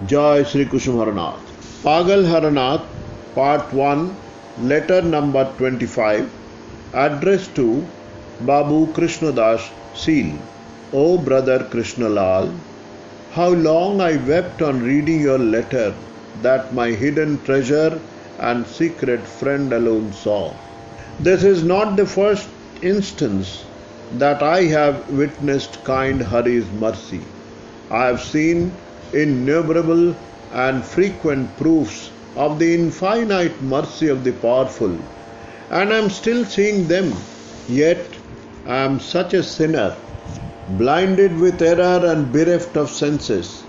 Jai Sri Kusum Haranath. Pagal Haranath, Part 1, Letter number 25, addressed to Babu Krishnadas, Seal. O brother Krishnalal, how long I wept on reading your letter that my hidden treasure and secret friend alone saw. This is not the first instance that I have witnessed kind Hari's mercy. I have seen innumerable and frequent proofs of the infinite mercy of the powerful, and I am still seeing them. Yet I am such a sinner, blinded with error and bereft of senses,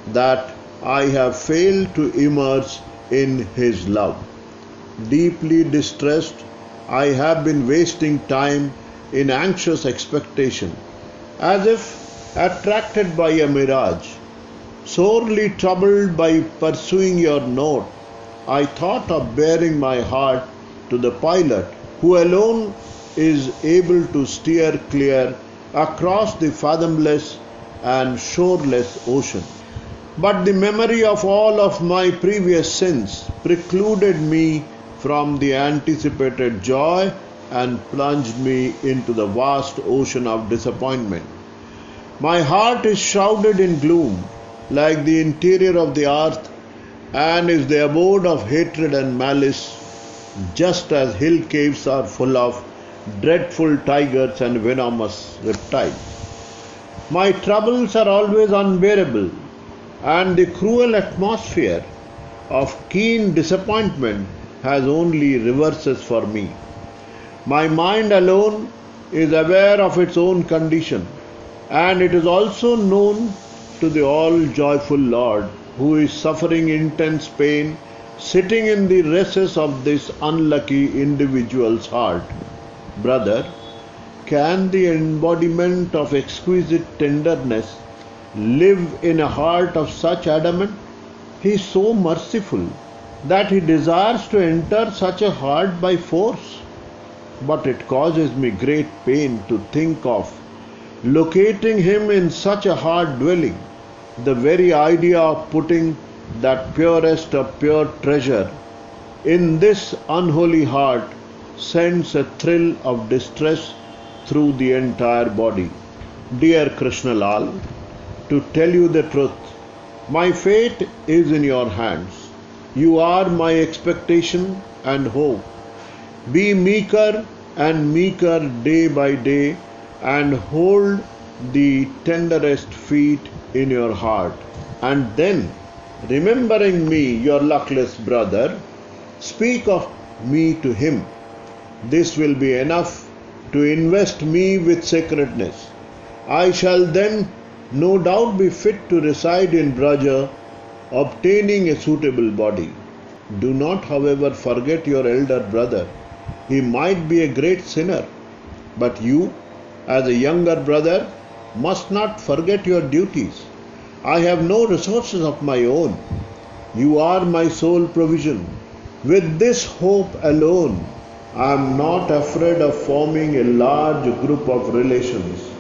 that I have failed to immerse in His love. Deeply distressed, I have been wasting time in anxious expectation, as if attracted by a mirage. Sorely troubled by pursuing your note, I thought of bearing my heart to the pilot who alone is able to steer clear across the fathomless and shoreless ocean. But the memory of all of my previous sins precluded me from the anticipated joy and plunged me into the vast ocean of disappointment. My heart is shrouded in gloom, like the interior of the earth, and is the abode of hatred and malice, just as hill caves are full of dreadful tigers and venomous reptiles. My troubles are always unbearable, and the cruel atmosphere of keen disappointment has only reverses for me. My mind alone is aware of its own condition, and it is also known to the all-joyful Lord, who is suffering intense pain, sitting in the recess of this unlucky individual's heart. Brother, can the embodiment of exquisite tenderness live in a heart of such adamant? He is so merciful that He desires to enter such a heart by force. But it causes me great pain to think of locating Him in such a heart dwelling. The very idea of putting that purest of pure treasure in this unholy heart sends a thrill of distress through the entire body. Dear Krishnalal, to tell you the truth, my fate is in your hands. You are my expectation and hope. Be meeker and meeker day by day, and hold the tenderest feet in your heart. And then, remembering me, your luckless brother, speak of me to him. This will be enough to invest me with sacredness. I shall then no doubt be fit to reside in Braja, obtaining a suitable body. Do not, however, forget your elder brother. He might be a great sinner, but you, as a younger brother, must not forget your duties. I have no resources of my own. You are my sole provision. With this hope alone, I am not afraid of forming a large group of relations.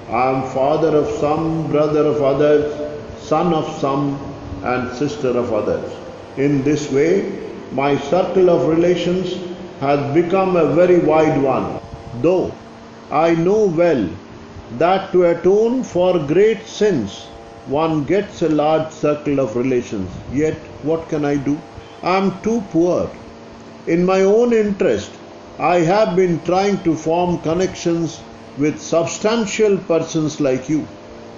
I am father of some, brother of others, son of some, and sister of others. In this way, my circle of relations has become a very wide one, though I know well that to atone for great sins, one gets a large circle of relations. Yet, what can I do? I am too poor. In my own interest, I have been trying to form connections with substantial persons like you.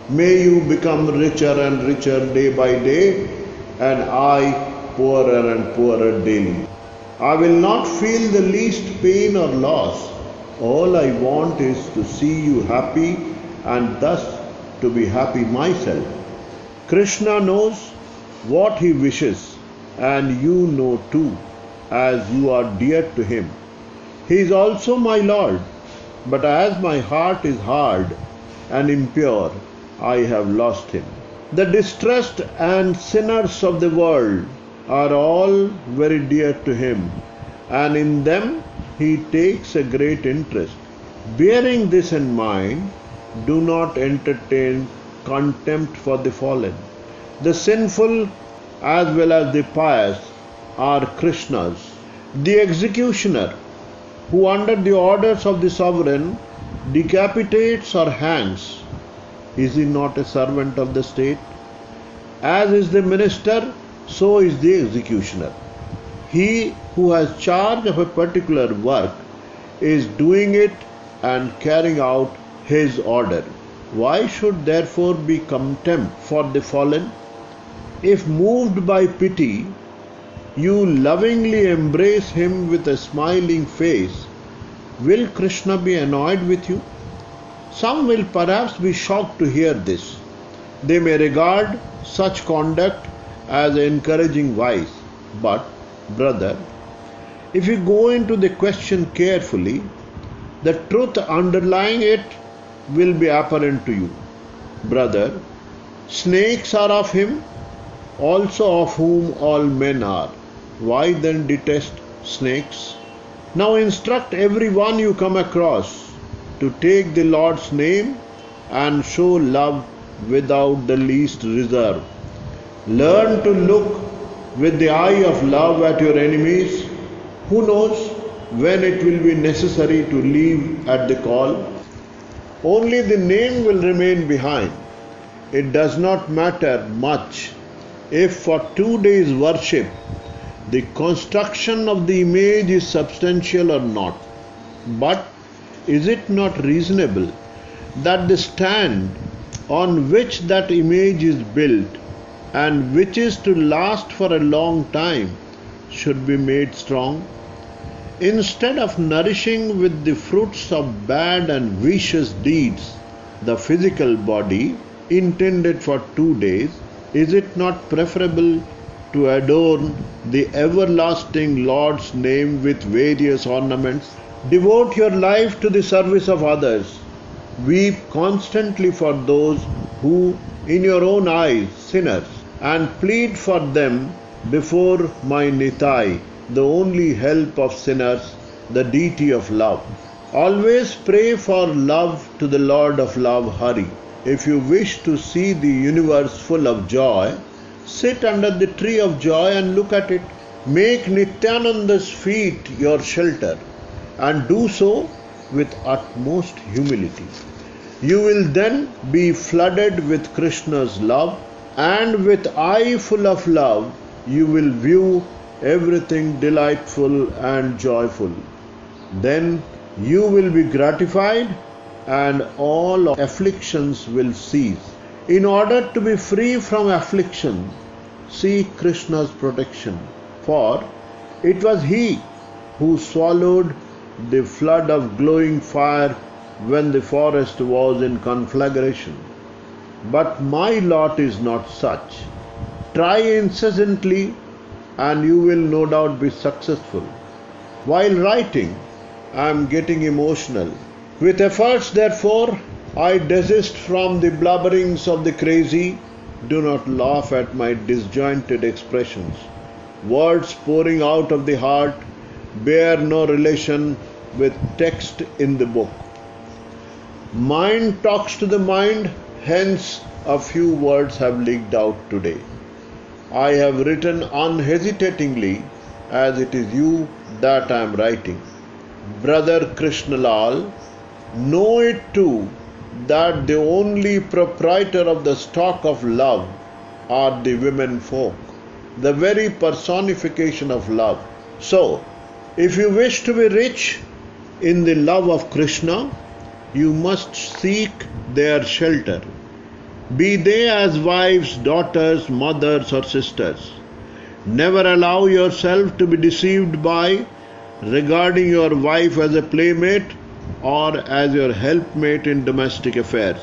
May you become richer and richer day by day, and I poorer and poorer daily. I will not feel the least pain or loss. All I want is to see you happy and thus to be happy myself. Krishna knows what he wishes, and you know too, as you are dear to him. He is also my Lord, but as my heart is hard and impure, I have lost him. The distressed and sinners of the world are all very dear to him, and in them he takes a great interest. Bearing this in mind, do not entertain contempt for the fallen. The sinful as well as the pious are Krishna's. The executioner, who under the orders of the sovereign decapitates or hangs, is he not a servant of the state? As is the minister, so is the executioner. He who has charge of a particular work is doing it and carrying out his order. Why should therefore be contempt for the fallen? If moved by pity, you lovingly embrace him with a smiling face, will Krishna be annoyed with you? Some will perhaps be shocked to hear this. They may regard such conduct as encouraging vice. But, brother, if you go into the question carefully, the truth underlying it will be apparent to you. Brother, snakes are of him, also of whom all men are. Why then detest snakes? Now instruct every one you come across to take the Lord's name and show love without the least reserve. Learn to look with the eye of love at your enemies. Who knows when it will be necessary to leave at the call? Only the name will remain behind. It does not matter much if for 2 days' worship the construction of the image is substantial or not. But is it not reasonable that the stand on which that image is built and which is to last for a long time should be made strong? Instead of nourishing with the fruits of bad and vicious deeds the physical body intended for 2 days, is it not preferable to adorn the everlasting Lord's name with various ornaments? Devote your life to the service of others. Weep constantly for those who, in your own eyes, sinners, and plead for them before my Nitai, the only help of sinners, the deity of love. Always pray for love to the Lord of love, Hari. If you wish to see the universe full of joy, sit under the tree of joy and look at it. Make Nityananda's feet your shelter and do so with utmost humility. You will then be flooded with Krishna's love, and with eye full of love you will view everything delightful and joyful. Then you will be gratified and all afflictions will cease. In order to be free from affliction, seek Krishna's protection, for it was he who swallowed the flood of glowing fire when the forest was in conflagration. But my lot is not such. Try incessantly and you will no doubt be successful. While writing, I am getting emotional. With efforts, therefore, I desist from the blubberings of the crazy. Do not laugh at my disjointed expressions. Words pouring out of the heart bear no relation with text in the book. Mind talks to the mind, hence a few words have leaked out today. I have written unhesitatingly, as it is you that I am writing. Brother Krishnalal, know it too that the only proprietor of the stock of love are the women folk, the very personification of love. So, if you wish to be rich in the love of Krishna, you must seek their shelter. Be they as wives, daughters, mothers, or sisters. Never allow yourself to be deceived by regarding your wife as a playmate or as your helpmate in domestic affairs.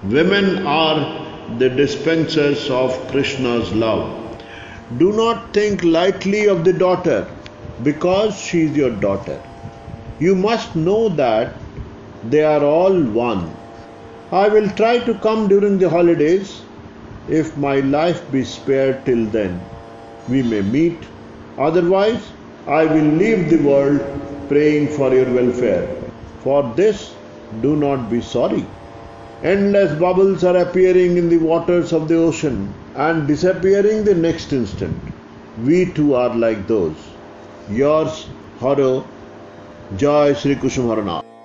Women are the dispensers of Krishna's love. Do not think lightly of the daughter because she is your daughter. You must know that they are all one. I will try to come during the holidays. If my life be spared till then, we may meet. Otherwise, I will leave the world praying for your welfare. For this, do not be sorry. Endless bubbles are appearing in the waters of the ocean and disappearing the next instant. We too are like those. Yours, Haro, Jai Sri Kusum Haranath.